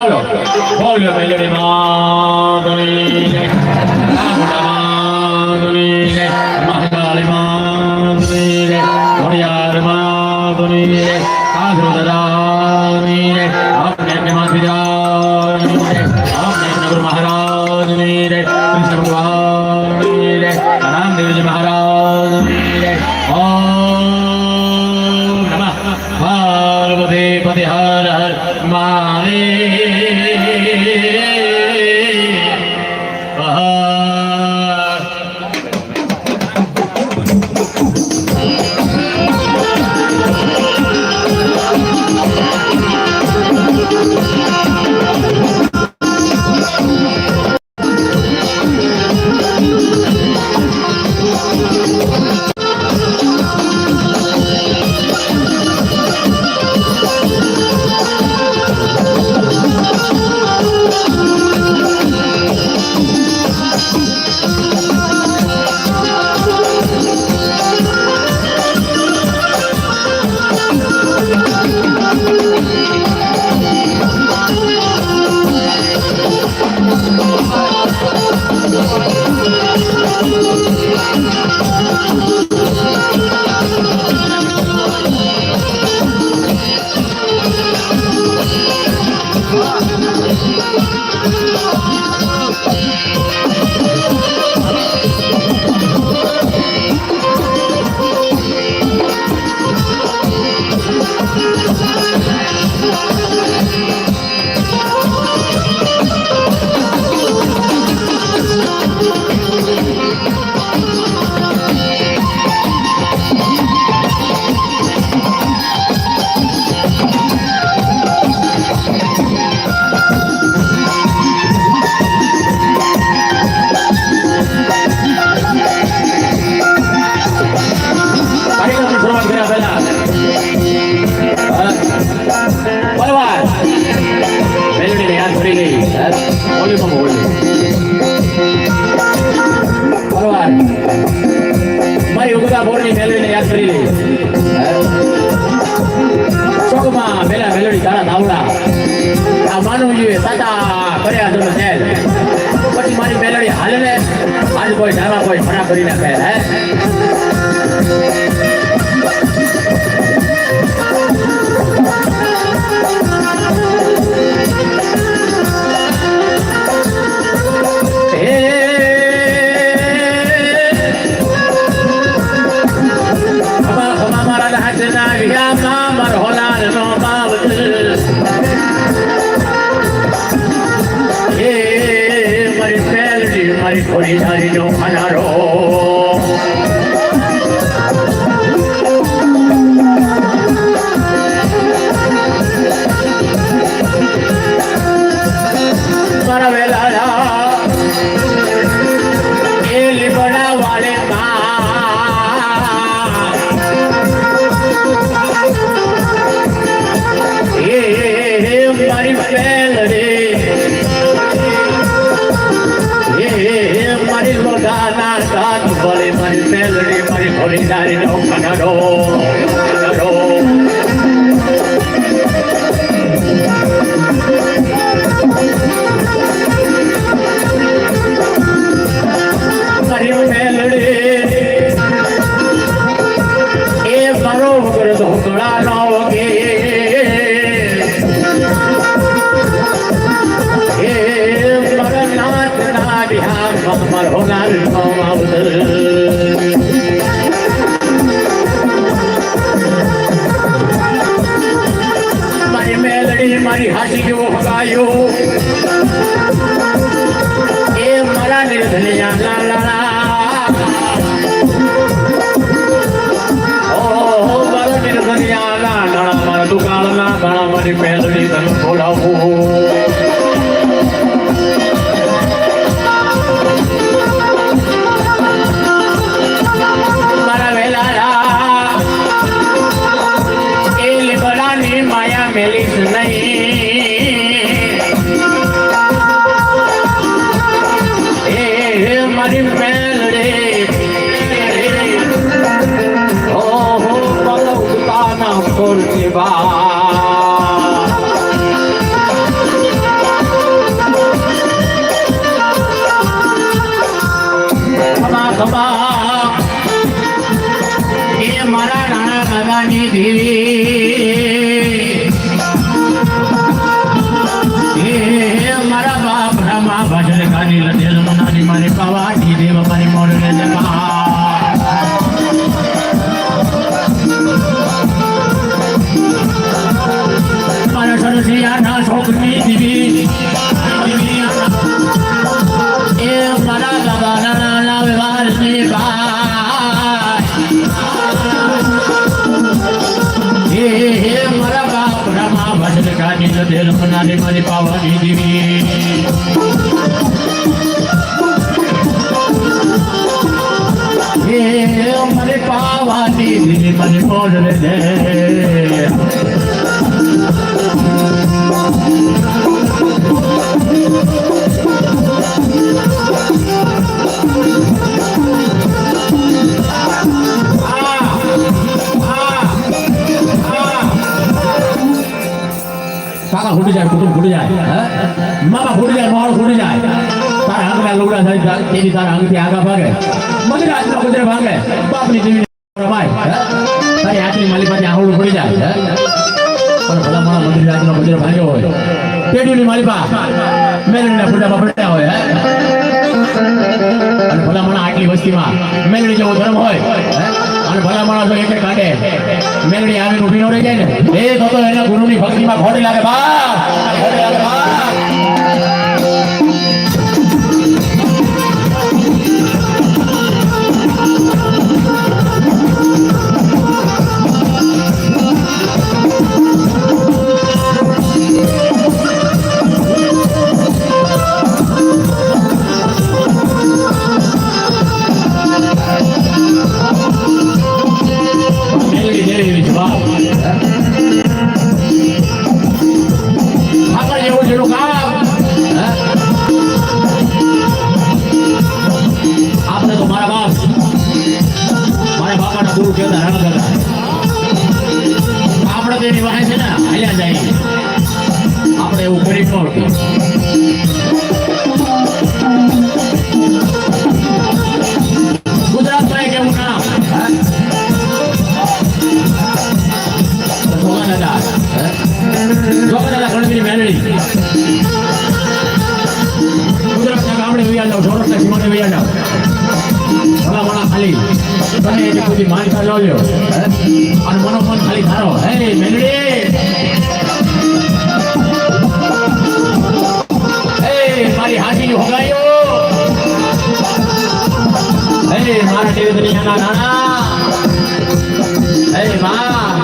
બોલો મેલડી માતની જય માતની જય મહાકાળી માતની જય ઘોડિયાર માતની જય કાગરોદરાની જય આપને માતની જય આપને નગર મહારાજની જય કૃષ્ણ ભગવાનની જય રામદેવજી મહારાજની જય ઓમ નમઃ પાર્વતી પતિ હર હર મહાદેવ કોઈ ધાવા કોઈ ફરા કરી નાખે હે થોડી સારી નો ખાનારો મારા વેલા એ લીબડા વાળે મારી પેલડી મારી લોઢાના કાચ ભલે મારી પેલડી મારી ભોળીદારી નો કનડો મારી પેલડી એ મારો વગર ધોકડા નો વગે મારો હોનાર મારી મેલડી મારી હાથી જેવો હગાયો એ મારા નિર્ધનિયા લાલા મારો નિર્ધનિયા લાલા મારા દુકાળના ગાળા મારી મેલડી તને ખોડાવું મેલીસ નહીં દેવી એ મારા બાપ રામા ભજન ગાની લધેલ મનાની મારી પાવાડી દેવ મારી મોડલે જમા મારા સરસિયાના છોકરી દેવી એ મારા બાબાના નાના વ્યવહારની બાઈ એ મારા બાપ રામા ભજન ગાની લધેલ મનાની મારી પાવાડી દેવી મને પાવાની દિલી મને મોડલે દે કાકા ફૂટી જાય કુટુંબ ફૂટી જાય મામા ફૂટી જાય મારો ફૂટી જાય તારા આંગના લુગડા થાય તેની તારા આંગથી આગા ભાગે મંદિર આજના ગુજરે ભાગે બાપની દેવી રમાય તારી આટલી માલી પાસે આંગળું ફૂટી જાય પણ ભલા મારા મંદિર આજનો ગુજરે ભાગ્યો હોય પેઢીની માલી પા મેલડીના ફૂટામાં પડ્યા હોય અને ભલા માણા આટલી વસ્તીમાં મેલડી જેવો ધર્મ હોય અને ભલા માણસો એક કાઢે મેલડી આવીને ઊભી ન રહી જાય ને એ તો એના ગુરુની ભક્તિમાં ખોટી લાગે બા ખોટી લાગે બા આપણે એવું કરી ગુજરાતમાં કેવું નામ ગણતરી મેળવી ગુજરાતના ગામડે વૈયા જાવ સૌરાષ્ટ્રના સીમાડે વૈયા જાવ ભલા મણા ખાલી તમે એની બધી માનતા લાવજો અને મનોમન ખાલી ધારો હે મેળવી મારી હાથી હોગાયો હે મારા દેવતરી નાના નાના હે માં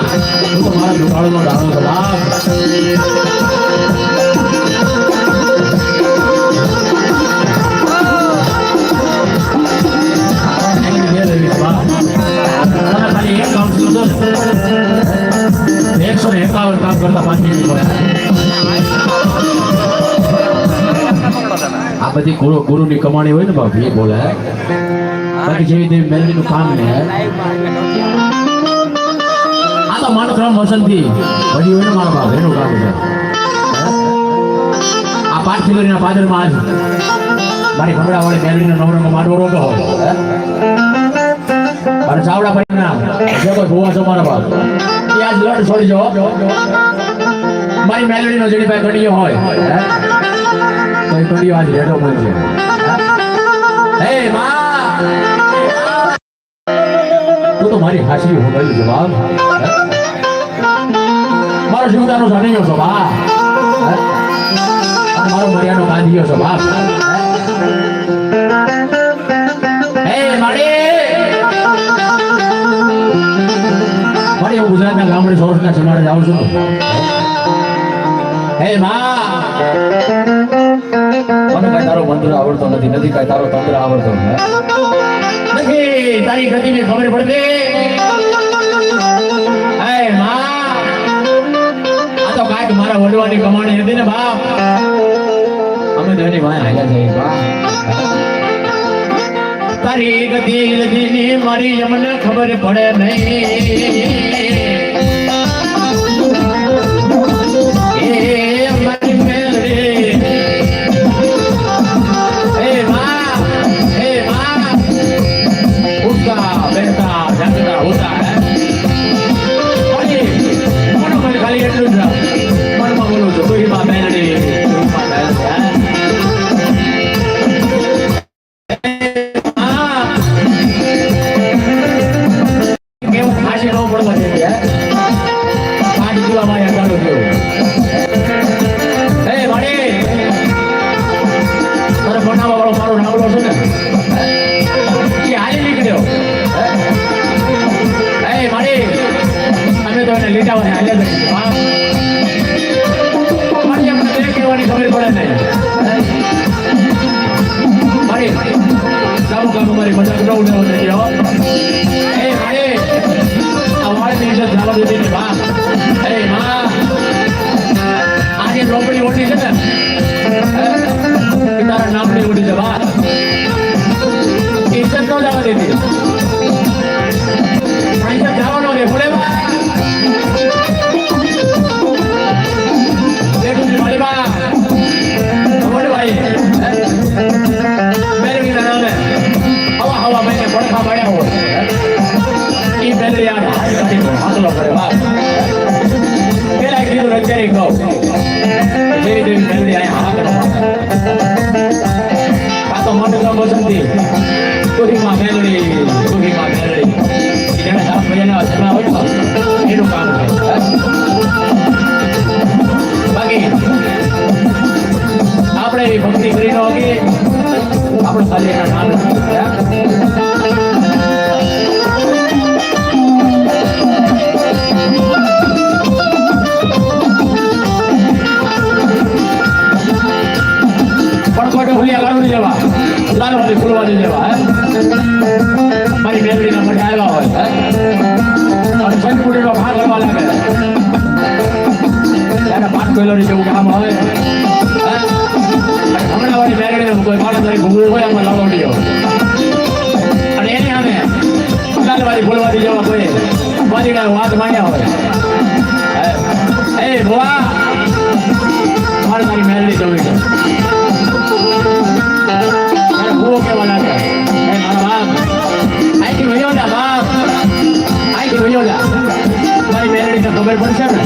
તું તો મારા દુકાળનો દાણો તો બાપ ખાલી એક કામ 151 કામ કરતા 5 મિનિટ આ બધી ગુરુની કમાણી હોય ને બાપ એ બોલે બાકી જેવી તેવી મેલડીનું કામ ને આ તો માણસ રામ વસંતથી વડી હોય ને મારા બાપ એનું કામ છે આ પાર્થિવરીના પાદરમાં આજ મારી ખબડા વાળી મેલડીના નવરંગો માડવો રોટો હોય અને ચાવડા ભાઈ ના જે કોઈ ભૂવા છો મારા બાપ એ આજ લડ છોડી જાઓ મારી મેલડીનો જેની પાસે કડીયો હોય તો એ કડીયો આજ રેડો મળશે હે માં તું તો મારી હાસી હો ગયું જવાબ મારો જીવતાનો જાણીયો છો બા અને મારો મર્યાનો ગાંધીયો છો બાપ હે માડી મારી હું ગુજરાતના ગામડે સૌરાષ્ટ્રના સમાડે જાઉં છું હે માં મને કઈ તારો મંત્ર આવડતો નથી કઈ તારો તંત્ર આવડતો નથી તારી ગતિની ખબર પડતી હે માં આ તો કાંઈક મારા વડવાની કમાણી હતી ને બાપ અમે તો એની વાય હાલ્યા જઈએ બાપ તારી ગતિની મારી અમને ખબર પડે નહીં બેટા હોય હાલે મારી એમને બે કહેવાની ખબર પડે નહીં મારી કામ મારી મજાક ન ઉડાવવા દેજો એ મારે અમારી ઇજ્જત જવા દેતી ની માં એ માં આજે રોપડી ઓટી છે ને તારા નામની ઓટી છે બા ઇજ્જત ન જવા દેતી ઇજ્જત જવાનો રે બોલે બા બેટું મારી બા બોલે ભાઈ મેરે કી નામે હવા મેને પડખા પડ્યા હોય ઈ બેલે યાર હાથલો પડે બા પેલા કીધું રચાઈ કહો ધીરે ધીરે બેલે આયા હાથ તો મોટો કામ બસંતી કોહીમાં મેલડી એને સાફ મહિના અસના હોય તો એનું કામ છે બાકી આપણે એવી ભક્તિ કરી ન હોઈએ આપણે ખાલી એના નામ પડકોટે ભૂલ્યા કાઢી જવા લાલવાથી ફૂલવાથી જવા મારી બેનડીના મને આવ્યા હોય અને સંકુટીનો ભાગ કરવા લાગે ત્યારે 5 કિલોની જેવું કામ હોય હમણાં વાળી બેનડીને કોઈ માણસ ઘૂમવું હોય આમાં લાલવડીઓ અને એની સામે લાલવાથી ફૂલવાથી જવા કોઈ બાજીના વાત માંડ્યા હોય એ ભુવા મારે તારી મેલડી જોવી છે ભૂવો કેવા લાગે મારા બાપ આઈથી વયો જા બાપ આઈથી વયો જા મારી મેલડી તો ખબર પડશે ને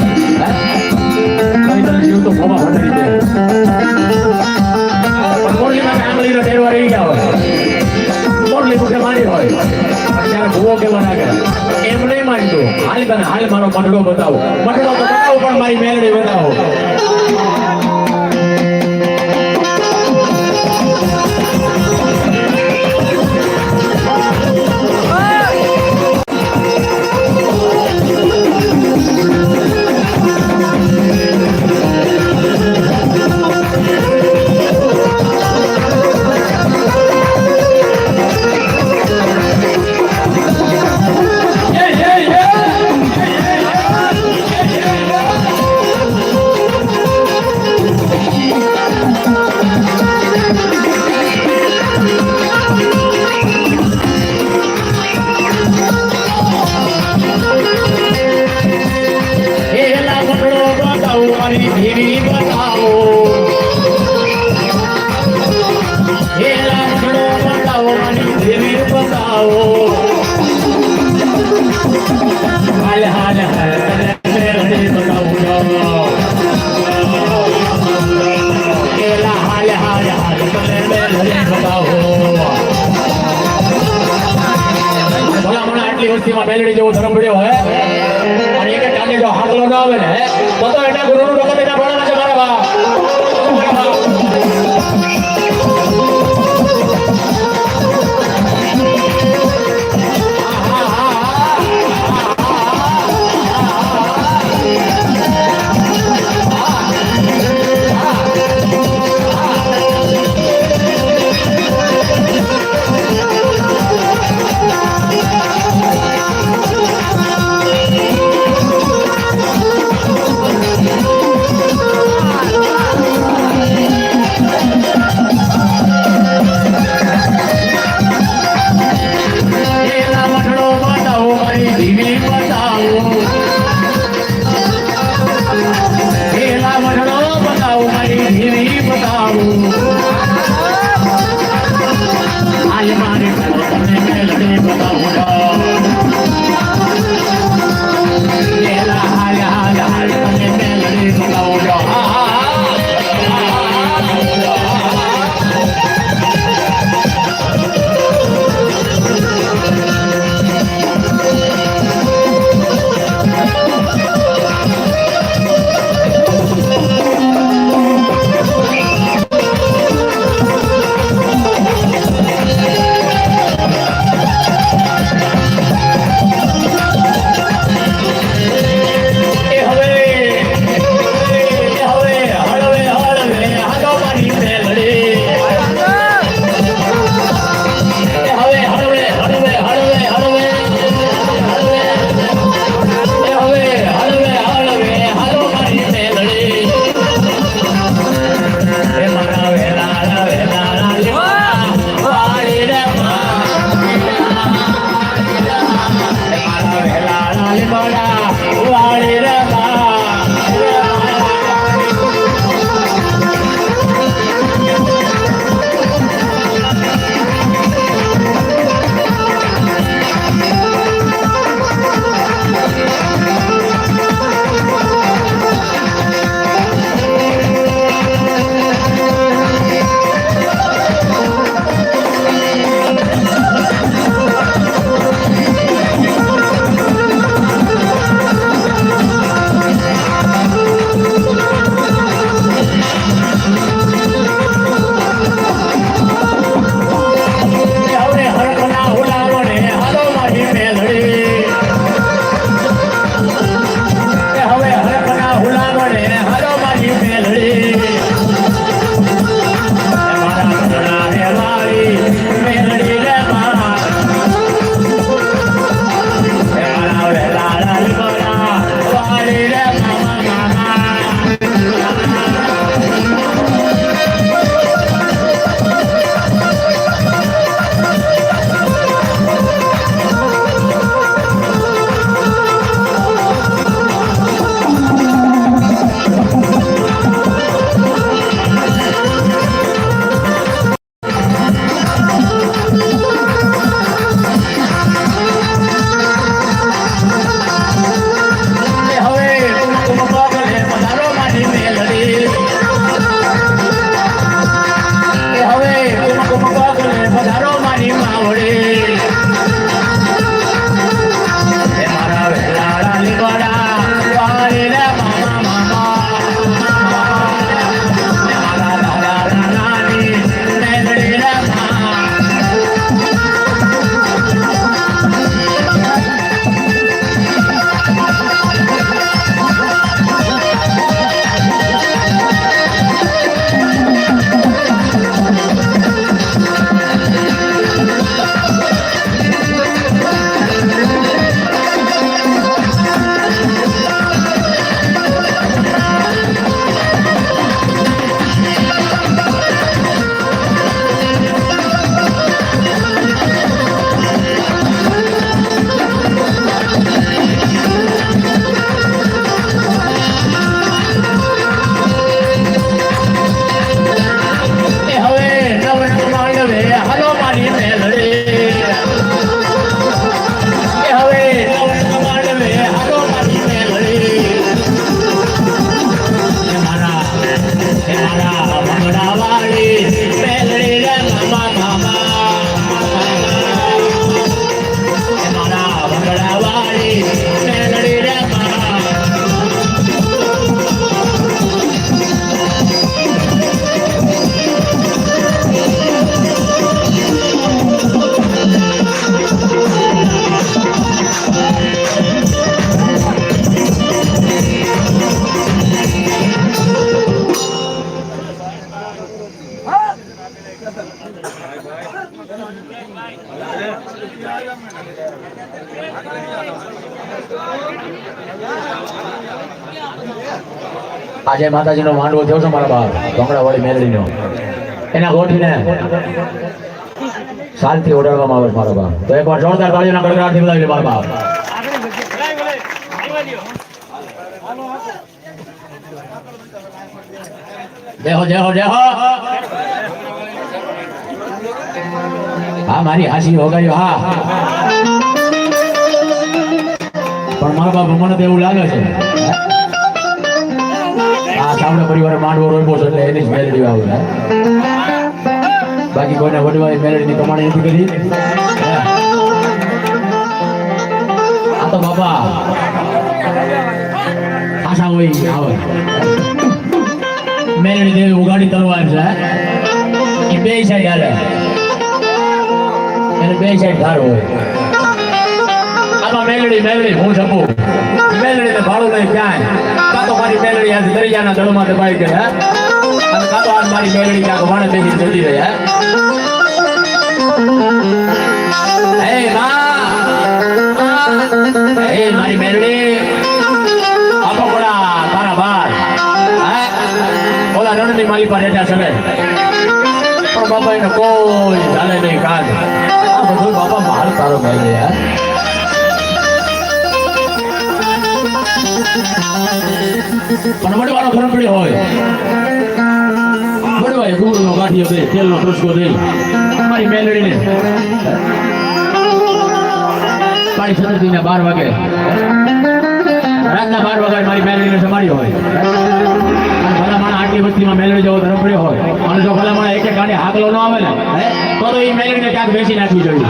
કઈ તને જીવ તો ખોબા ફટરી દે પણ મોરલીમાં આંગળીનો ટેરવા રહી ગયા હોય મોરલી મુખે મારી હોય ત્યારે ભૂવો કેવા લાગે એમ નહીં માનતું હાલ તને હાલ મારો મટડો બતાવો પણ મારી મેલડી બતાવો મેલડી જેવો ધર્મ પડ્યો હોય અને એક કાને જો હાથલો ન આવે ને તો એના ગુરુનું રમત એના ભણવા છે મારા બા આજે માતાજીનો માંડવો થયો છે મારા બાપ ડોંગરા વાળી મેલડીનો એના ગોઠીને શાંતિ ઓઢાડવામાં આવે મારા બાપ તો એકવાર જોરદાર તાળીઓના ગડગડાટથી બોલાવી લે મારા બાપ જય હો જય હો જય હો હા મારી હાસી હોગાયો હા પણ મારા બાપ મને તો એવું લાગે છે આ સામનો પરિવાર માંડવો રોઈબો છે એટલે એની જ મેલડી આવે બાકી કોઈને વડવાય મેલડીની કમાણી નથી કરી આ તો બાપા આશા હોય આવે મેલડી દેવી ઉગાડી તલવાર છે એ બે સાઈડ હાલે એને બે સાઈડ ધાર હોય આમાં મેલડી હું છપું મેલડી ને ભાડું લઈ ક્યાંય કાં તો મારી મેલડી આજે દરિયાના જળમાં દબાઈ ગઈ હે અને કાં તો આજ મારી મેલડી ક્યાંક વાણે બેસી જતી રહી હે મારી મેલડી આપો પડા તારા બાર ઓલા રણની માલી પર રહેતા છે પણ બાપા એને કોઈ ચાલે નહીં કાજ આ બધું બાપા માલ તારો ભાઈ યાર પણ વડવાનો ખરપડી હોય વડવાય ગુડનો ગાંઠિયો દે તેલનો ટુસકો દે મારી મેલડીને પાણી સતરતીને 12 વાગે રાતના 12 વાગે મારી મેલડીને સમાડી હોય અને ભલા માણસ આટલી વસ્તીમાં મેલડી જેવો ધરપડ્યો હોય અને જો ભલા માણસ એક કાંડે હાકલો ન આવે ને તો એ મેલડીને ક્યાંક બેસી નાખવી જોઈએ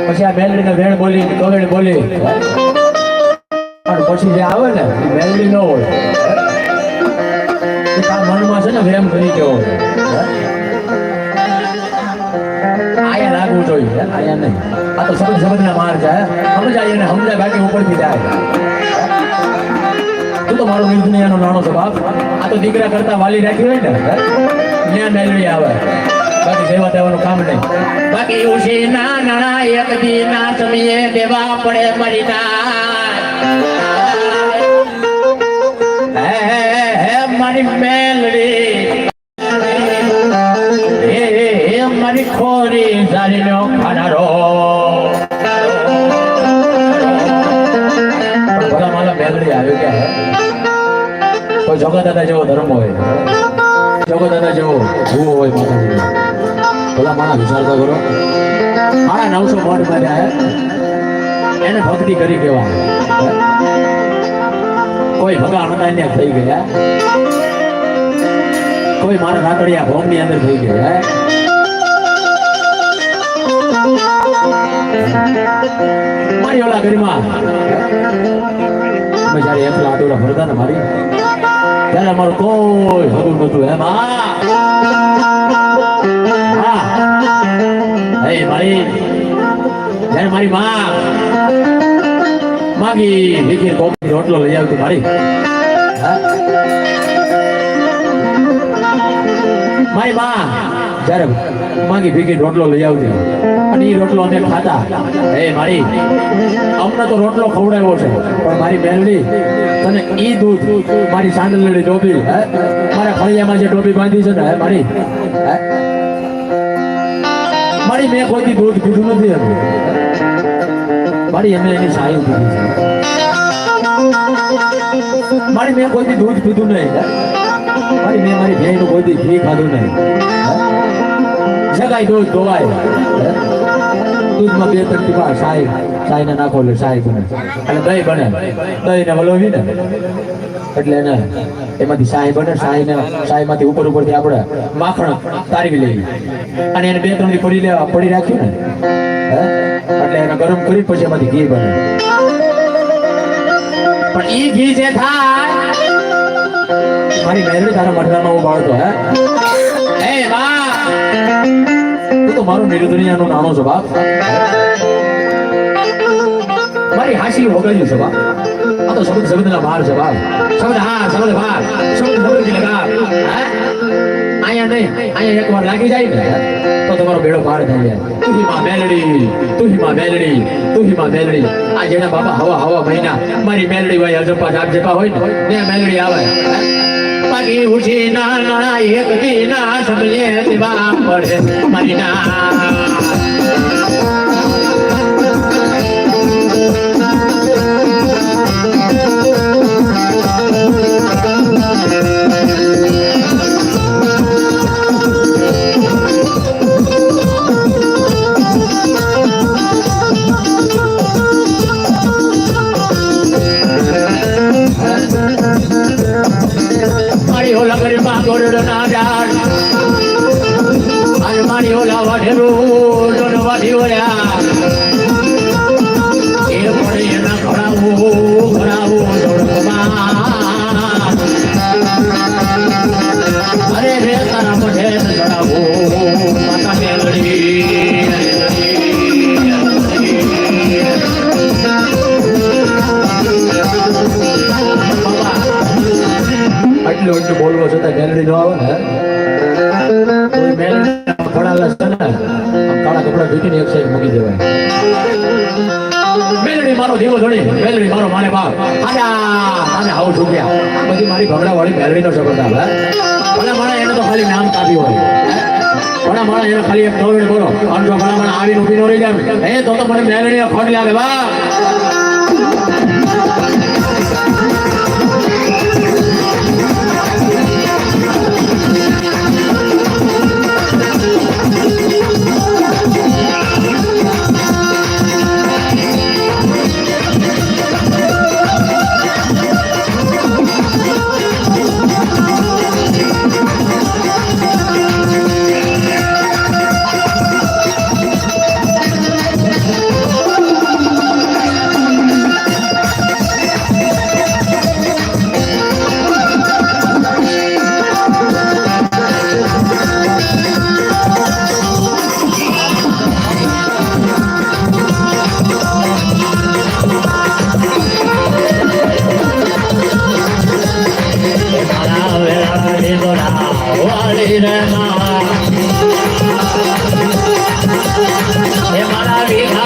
પછી આ મેલડીને વેણ બોલી કવેણ બોલી પછી જે આવે ને એ મેલડી ન હોય મનમાં છે ને વેમ કરી ગયો હોય આયા લાગવું જોઈએ આયા નહીં આ તો સમજ ના માર છે સમજાય એને સમજાય બાકી ઉપરથી જાય તું તો મારો નિર્દુનિયાનો નાનો છો બાપ આ તો દીકરા કરતા વાલી રાખી હોય ને ત્યાં મેલડી આવે બાકી સેવા દેવાનું કામ નહીં બાકી ઉસી ના નાણા એક દી ના સમયે દેવા પડે મરી ના હે મારી મેલડી હે મારી ખોરી સારી નો ખાનારો ભલા માલા મેલડી આવ્યો કે કોઈ જોગા દાદા જેવો ધર્મ હોય જોગા દાદા જેવો ભૂવો હોય માતાજી ભલા માણા વિચારતા કરો મારા 900 બોર્ડ માં એને ભક્તિ કરી કેવા કોઈ ભગા અણદાન્ય થઈ ગયા કોઈ મારા રાતડિયા ભોમ ની અંદર થઈ ગયા મારી ઓલા ગરીમાં મેં જયારે એકલા આટોડા ભરતા ને મારી ત્યારે અમારું કોઈ હગું નતું હે મારી જયારે મારી માગી ભીખી કોપી રોટલો લઈ આવતી મારી જયારે માગી ભીખી રોટલો લઈ આવતી અને એ રોટલો અમે ખાતા મારી અમને તો રોટલો ખવડાવ્યો છે પણ મારી મેલડી તને ઈ દૂધ મારી સાંડલડી ટોપી મારા ફળિયામાં જે ટોપી બાંધી છે ને મારી મેં કોઈ દૂધ પીધું નથી હતું મારી એમને એની સારી પીધી છે મારી મેં કોઈ દૂધ પીધું નહીં મારી મેં મારી ભેંનું કોઈ ઘી ખાધું નહીં ગાય દૂધ ધોવાય દૂધમાં 2-3 ટીપા સાઈ ને નાખો એટલે સાઈ બને અને દહીં બને દહીં ને વલોવી ને એટલે એને એમાંથી સાઈ બને સાઈમાંથી ઉપરથી આપણે માખણ તારવી લઈએ અને એને 2-3 દી પડી રાખ્યું ને એટલે એને ગરમ કરી પછી એમાંથી ઘી બને પણ ઈ ઘી જે થાય મારી મેરડી તારા મઢડામાં હું બાળતો હે બા તું તો મારું નિર્દુનિયાનું નાનો છો બાપ મારી હાસી હોગલ્યું છે બાપ આ તો શબ્દના બહાર છે બાપ શબ્દ બહાર શબ્દ લગા અહીંયા નહીં અહીંયા એકવાર લાગી જાય ને તો તમારો બેડો પાર થઈ જાય તુહી માં મેલડી આ જેના બાપા હવા મહિના મારી મેલડી હોય અજપા જાપજપા હોય ને મેલડી આવે બાકી ઉઠી ના એક દી ના સમજે દેવા પડે મારી ના બોલવો છતાં મેલડી નો આવે ને તો મેલડી ફળાલા છે ને કાળા કપડા ધોઈને એક સાઈડ મૂકી દેવાય મેલડી મારો દીવો જોડી મેલડી મારો માને બાપ આને આવું છૂટ્યા બધી મારી ભગડા વાળી મેલડી નો શબ્દ આવે ભલા માણા એને તો ખાલી નામ કાપ્યું હોય ભલા માણા એને ખાલી એક નોવેડ બોલો અને જો ભલા માણા આવીને ઊભી નો રહી જાય તો મને મેલડી ખોટ લાગે બા મારા